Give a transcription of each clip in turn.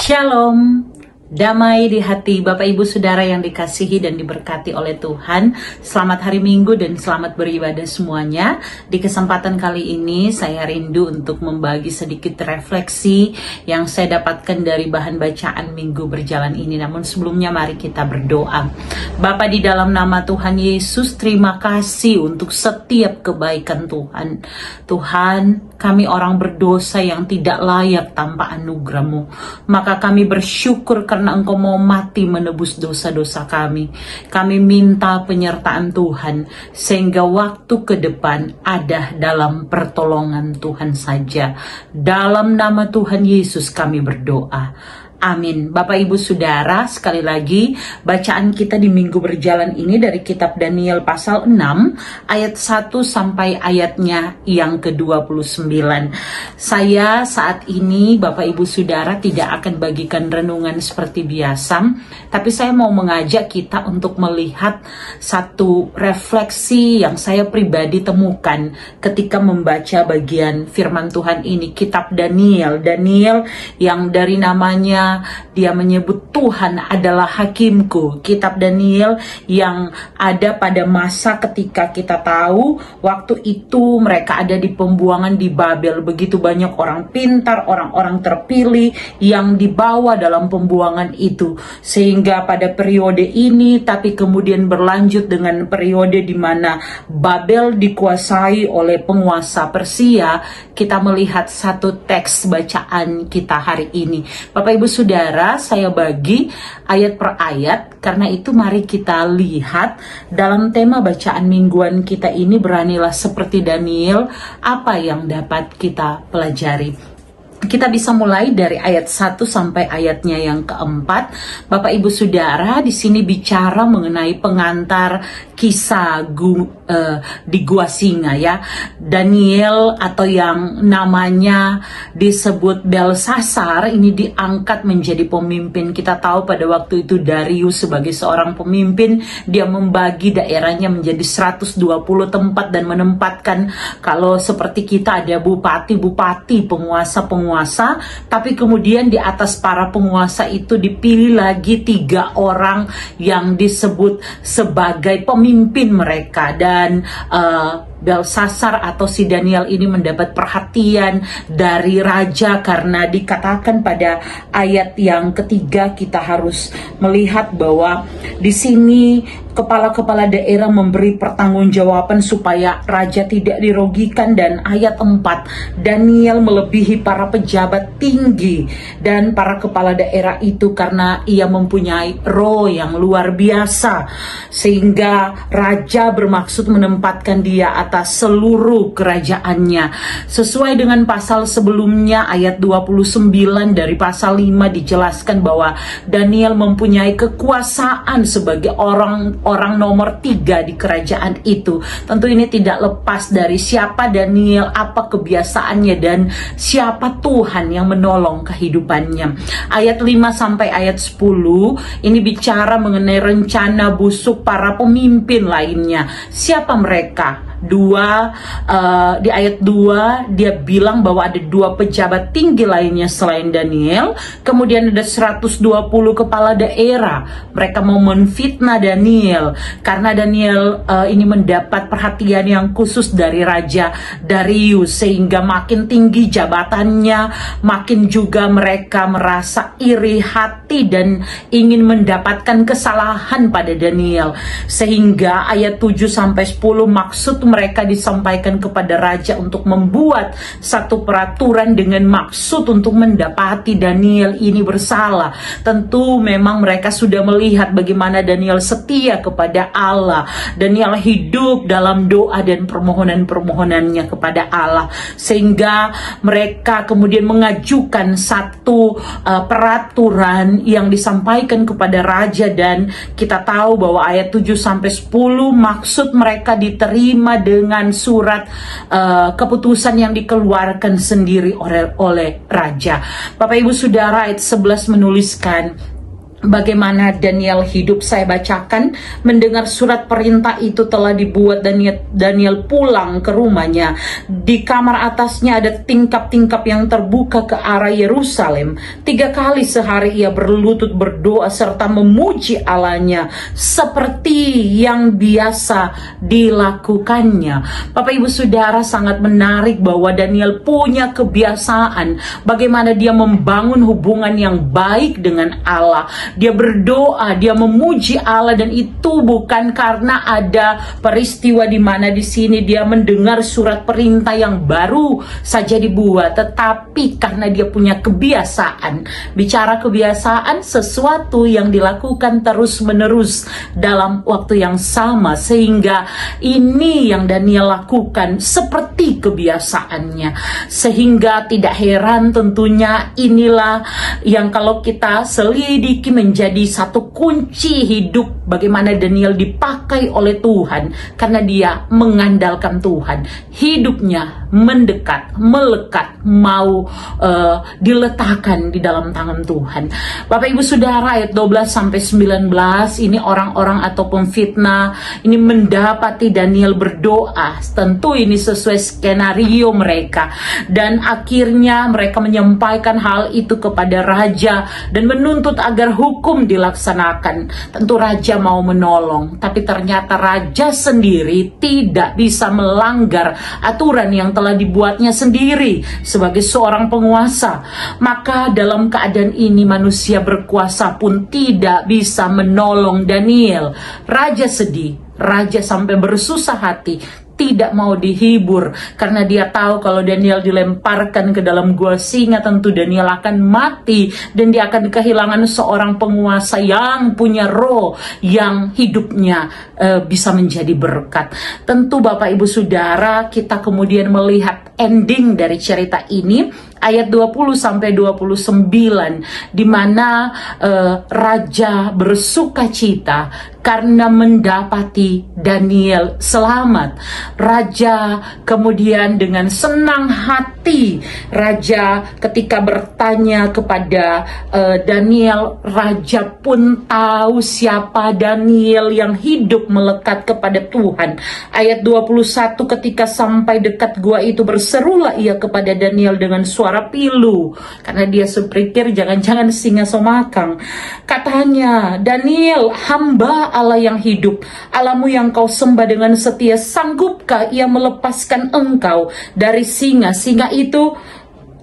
Shalom, damai di hati Bapak Ibu Saudara yang dikasihi dan diberkati oleh Tuhan. Selamat hari Minggu dan selamat beribadah semuanya. Di kesempatan kali ini saya rindu untuk membagi sedikit refleksi yang saya dapatkan dari bahan bacaan Minggu berjalan ini. Namun sebelumnya mari kita berdoa. Bapa, di dalam nama Tuhan Yesus, terima kasih untuk setiap kebaikan Tuhan. Tuhan, kami orang berdosa yang tidak layak tanpa anugerah-Mu. Maka kami bersyukur karena Engkau mau mati menebus dosa-dosa kami. Kami minta penyertaan Tuhan, sehingga waktu ke depan ada dalam pertolongan Tuhan saja. Dalam nama Tuhan Yesus kami berdoa. Amin. Bapak Ibu Saudara, sekali lagi bacaan kita di minggu berjalan ini dari kitab Daniel pasal 6 ayat 1 sampai ayatnya yang ke-29. Saya saat ini Bapak Ibu Saudara tidak akan bagikan renungan seperti biasa, tapi saya mau mengajak kita untuk melihat satu refleksi yang saya pribadi temukan ketika membaca bagian firman Tuhan ini, kitab Daniel. Daniel yang dari namanya dia menyebut Tuhan adalah hakimku. Kitab Daniel yang ada pada masa ketika kita tahu waktu itu mereka ada di pembuangan di Babel. Begitu banyak orang pintar, orang-orang terpilih yang dibawa dalam pembuangan itu. Sehingga pada periode ini, tapi kemudian berlanjut dengan periode di mana Babel dikuasai oleh penguasa Persia, kita melihat satu teks bacaan kita hari ini. Bapak Ibu Saudara, saya bagi ayat per ayat, karena itu mari kita lihat dalam tema bacaan mingguan kita ini, beranilah seperti Daniel, apa yang dapat kita pelajari. Kita bisa mulai dari ayat 1 sampai ayatnya yang keempat. Bapak Ibu Saudara, di sini bicara mengenai pengantar kisah di Gua Singa ya. Daniel atau yang namanya disebut Belsasar ini diangkat menjadi pemimpin. Kita tahu pada waktu itu Darius sebagai seorang pemimpin, dia membagi daerahnya menjadi 120 tempat dan menempatkan, kalau seperti kita ada bupati-bupati, penguasa-penguasa, tapi kemudian di atas para penguasa itu dipilih lagi 3 orang yang disebut sebagai pemimpin mereka. Dan Belsasar atau si Daniel ini mendapat perhatian dari raja, karena dikatakan pada ayat yang ketiga kita harus melihat bahwa di sini kepala-kepala daerah memberi pertanggungjawaban supaya raja tidak dirugikan. Dan ayat 4, Daniel melebihi para pejabat tinggi dan para kepala daerah itu karena ia mempunyai roh yang luar biasa, sehingga raja bermaksud menempatkan dia atas seluruh kerajaannya. Sesuai dengan pasal sebelumnya ayat 29 dari pasal 5 dijelaskan bahwa Daniel mempunyai kekuasaan sebagai orang nomor 3 di kerajaan itu. Tentu ini tidak lepas dari siapa Daniel, apa kebiasaannya, dan siapa Tuhan yang menolong kehidupannya. Ayat 5 sampai ayat 10 ini bicara mengenai rencana busuk para pemimpin lainnya. Siapa mereka? Di ayat 2 dia bilang bahwa ada 2 pejabat tinggi lainnya selain Daniel. Kemudian ada 120 kepala daerah. Mereka mau menfitnah Daniel karena Daniel ini mendapat perhatian yang khusus dari Raja Darius, sehingga makin tinggi jabatannya, makin juga mereka merasa iri hati dan ingin mendapatkan kesalahan pada Daniel. Sehingga ayat 7 sampai 10 maksud mereka disampaikan kepada raja untuk membuat satu peraturan dengan maksud untuk mendapati Daniel ini bersalah. Tentu memang mereka sudah melihat bagaimana Daniel setia kepada Allah. Daniel hidup dalam doa dan permohonan-permohonannya kepada Allah, sehingga mereka kemudian mengajukan satu peraturan yang disampaikan kepada raja. Dan kita tahu bahwa ayat 7 sampai 10 maksud mereka diterima dengan surat keputusan yang dikeluarkan sendiri oleh raja. Bapak Ibu Saudara, ayat 11 menuliskan, bagaimana Daniel hidup. Saya bacakan, mendengar surat perintah itu telah dibuat, Daniel pulang ke rumahnya. Di kamar atasnya ada tingkap-tingkap yang terbuka ke arah Yerusalem. 3 kali sehari ia berlutut berdoa serta memuji Allahnya seperti yang biasa dilakukannya. Bapak Ibu Saudara, sangat menarik bahwa Daniel punya kebiasaan bagaimana dia membangun hubungan yang baik dengan Allah. Dia berdoa, dia memuji Allah, dan itu bukan karena ada peristiwa di mana di sini dia mendengar surat perintah yang baru saja dibuat, tetapi karena dia punya kebiasaan. Bicara kebiasaan, sesuatu yang dilakukan terus-menerus dalam waktu yang sama, sehingga ini yang Daniel lakukan seperti kebiasaannya. Sehingga tidak heran tentunya inilah yang kalau kita selidiki menjadi satu kunci hidup bagaimana Daniel dipakai oleh Tuhan, karena dia mengandalkan Tuhan. Hidupnya mendekat, melekat, mau diletakkan di dalam tangan Tuhan. Bapak Ibu Saudara, ayat 12-19 ini orang-orang ataupun fitnah ini mendapati Daniel berdoa. Tentu ini sesuai skenario mereka, dan akhirnya mereka menyampaikan hal itu kepada raja dan menuntut agar hukum dilaksanakan. Tentu raja mau menolong, tapi ternyata raja sendiri tidak bisa melanggar aturan yang telah dibuatnya sendiri sebagai seorang penguasa. Maka dalam keadaan ini manusia berkuasa pun tidak bisa menolong Daniel. Raja sedih, raja sampai bersusah hati, tidak mau dihibur, karena dia tahu kalau Daniel dilemparkan ke dalam gua singa, tentu Daniel akan mati dan dia akan kehilangan seorang penguasa yang punya roh, yang hidupnya bisa menjadi berkat. Tentu Bapak Ibu Saudara, kita kemudian melihat ending dari cerita ini, ayat 20-29, di mana raja bersuka cita karena mendapati Daniel selamat. Raja kemudian dengan senang hati, raja ketika bertanya kepada Daniel, raja pun tahu siapa Daniel yang hidup melekat kepada Tuhan. Ayat 21, ketika sampai dekat gua itu berserulah ia kepada Daniel dengan suara pilu, karena dia berpikir jangan-jangan singa somakang. Katanya, Daniel, hamba Allah yang hidup, Allahmu yang kau sembah dengan setia, sanggupkah ia melepaskan engkau dari singa? Singa itu,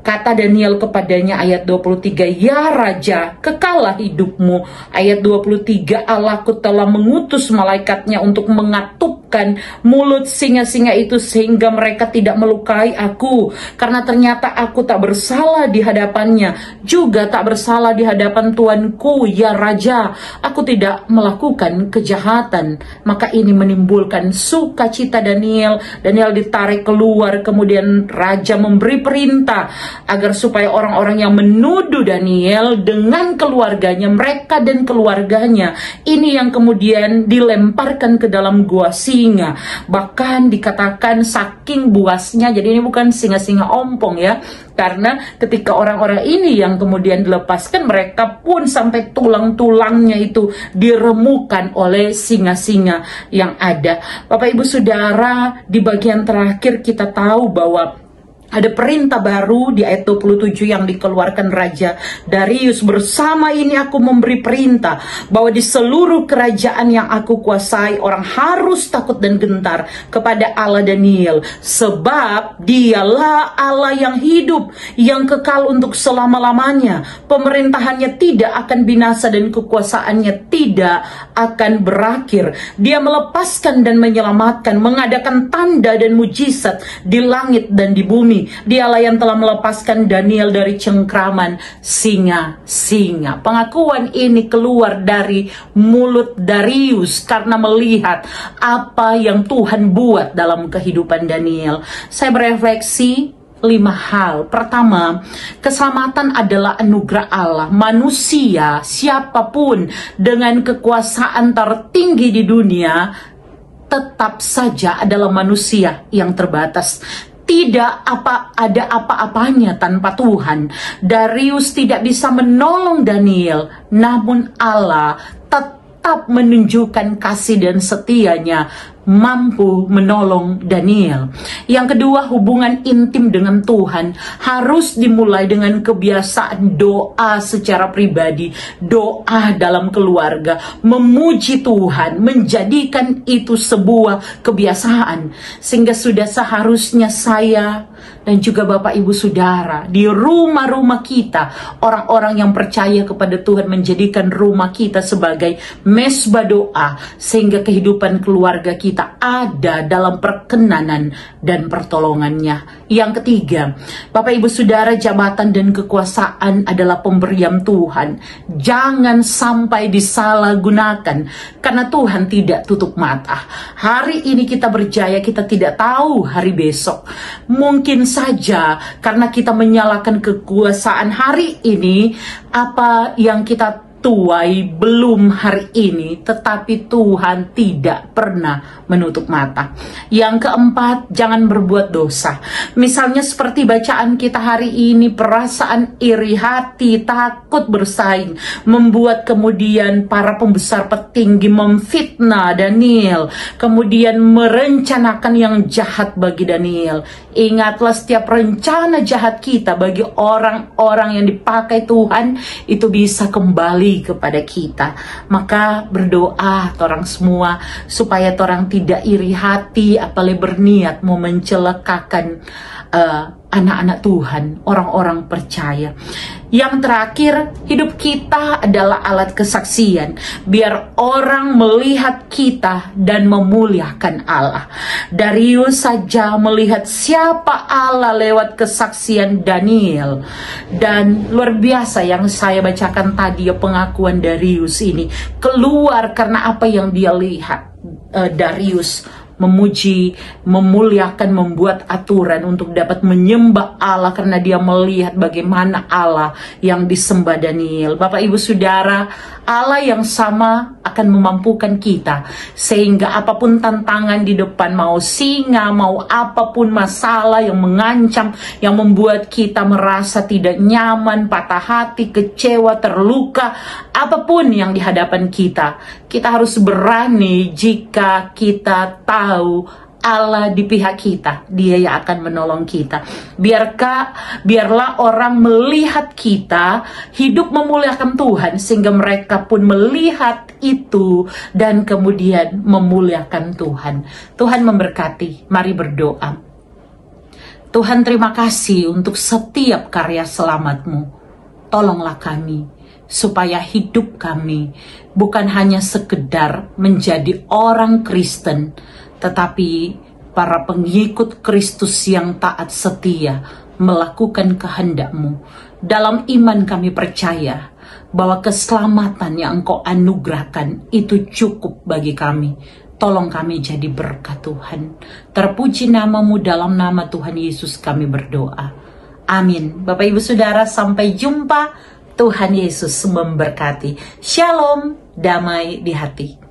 kata Daniel kepadanya, ayat 23, ya Raja, kekallah hidupmu. Ayat 23, Allahku telah mengutus malaikatnya untuk mengatupkan mulut singa-singa itu sehingga mereka tidak melukai aku, karena ternyata aku tak bersalah di hadapannya, juga tak bersalah di hadapan Tuanku, ya Raja. Aku tidak melakukan kejahatan. Maka ini menimbulkan sukacita Daniel. Daniel ditarik keluar, kemudian Raja memberi perintah agar supaya orang-orang yang menuduh Daniel dengan keluarganya, mereka dan keluarganya, ini yang kemudian dilemparkan ke dalam gua singa. Bahkan dikatakan saking buasnya, jadi ini bukan singa-singa ompong ya, karena ketika orang-orang ini yang kemudian dilepaskan, mereka pun sampai tulang-tulangnya itu diremukan oleh singa-singa yang ada. Bapak Ibu Saudara, di bagian terakhir kita tahu bahwa ada perintah baru di ayat 27 yang dikeluarkan Raja Darius. Bersama ini aku memberi perintah bahwa di seluruh kerajaan yang aku kuasai, orang harus takut dan gentar kepada Allah Daniel, sebab dialah Allah yang hidup, yang kekal untuk selama-lamanya. Pemerintahannya tidak akan binasa dan kekuasaannya tidak akan berakhir. Dia melepaskan dan menyelamatkan, mengadakan tanda dan mujizat di langit dan di bumi. Dialah yang telah melepaskan Daniel dari cengkraman singa-singa. Pengakuan ini keluar dari mulut Darius karena melihat apa yang Tuhan buat dalam kehidupan Daniel. Saya berefleksi 5 hal. Pertama, keselamatan adalah anugerah Allah. Manusia, siapapun dengan kekuasaan tertinggi di dunia, tetap saja adalah manusia yang terbatas. Tidak ada apa-apanya tanpa Tuhan. Darius tidak bisa menolong Daniel, namun Allah tetap menunjukkan kasih dan setianya, mampu menolong Daniel. Yang kedua, hubungan intim dengan Tuhan harus dimulai dengan kebiasaan doa secara pribadi, doa dalam keluarga, memuji Tuhan, menjadikan itu sebuah kebiasaan, sehingga sudah seharusnya saya dan juga Bapak Ibu Saudara di rumah-rumah kita, orang-orang yang percaya kepada Tuhan, menjadikan rumah kita sebagai mesbah doa, sehingga kehidupan keluarga kita ada dalam perkenanan dan pertolongannya. Yang ketiga, Bapak Ibu Saudara, jabatan dan kekuasaan adalah pemberian Tuhan. Jangan sampai disalahgunakan, karena Tuhan tidak tutup mata. Hari ini kita berjaya, kita tidak tahu hari besok. Mungkin saja karena kita menyalahkan kekuasaan hari ini, apa yang kita tuai belum hari ini, tetapi Tuhan tidak pernah menutup mata. Yang keempat, jangan berbuat dosa. Misalnya seperti bacaan kita hari ini, perasaan iri hati, takut bersaing, membuat kemudian para pembesar petinggi memfitnah Daniel, kemudian merencanakan yang jahat bagi Daniel. Ingatlah, setiap rencana jahat kita bagi orang-orang yang dipakai Tuhan, itu bisa kembali kepada kita. Maka berdoa orang semua supaya orang tidak iri hati, apalagi berniat mau mencelakakan anak-anak Tuhan, orang-orang percaya. Yang terakhir, hidup kita adalah alat kesaksian, biar orang melihat kita dan memuliakan Allah. Darius saja melihat siapa Allah lewat kesaksian Daniel. Dan luar biasa yang saya bacakan tadi, ya, pengakuan Darius ini keluar karena apa yang dia lihat. Darius memuji, memuliakan, membuat aturan untuk dapat menyembah Allah karena dia melihat bagaimana Allah yang disembah Daniel. Bapak Ibu Saudara, Allah yang sama akan memampukan kita, sehingga apapun tantangan di depan, mau singa, mau apapun masalah yang mengancam, yang membuat kita merasa tidak nyaman, patah hati, kecewa, terluka, apapun yang di hadapan kita, kita harus berani jika kita tahu Allah di pihak kita, Dia yang akan menolong kita. Biarlah orang melihat kita hidup memuliakan Tuhan, sehingga mereka pun melihat itu dan kemudian memuliakan Tuhan. Tuhan memberkati. Mari berdoa. Tuhan, terima kasih untuk setiap karya selamat-Mu. Tolonglah kami supaya hidup kami bukan hanya sekedar menjadi orang Kristen, tetapi para pengikut Kristus yang taat setia melakukan kehendak-Mu. Dalam iman kami percaya bahwa keselamatan yang Engkau anugerahkan itu cukup bagi kami. Tolong kami jadi berkat Tuhan. Terpuji nama-Mu, dalam nama Tuhan Yesus kami berdoa. Amin. Bapak Ibu Saudara, sampai jumpa. Tuhan Yesus memberkati. Shalom, damai di hati.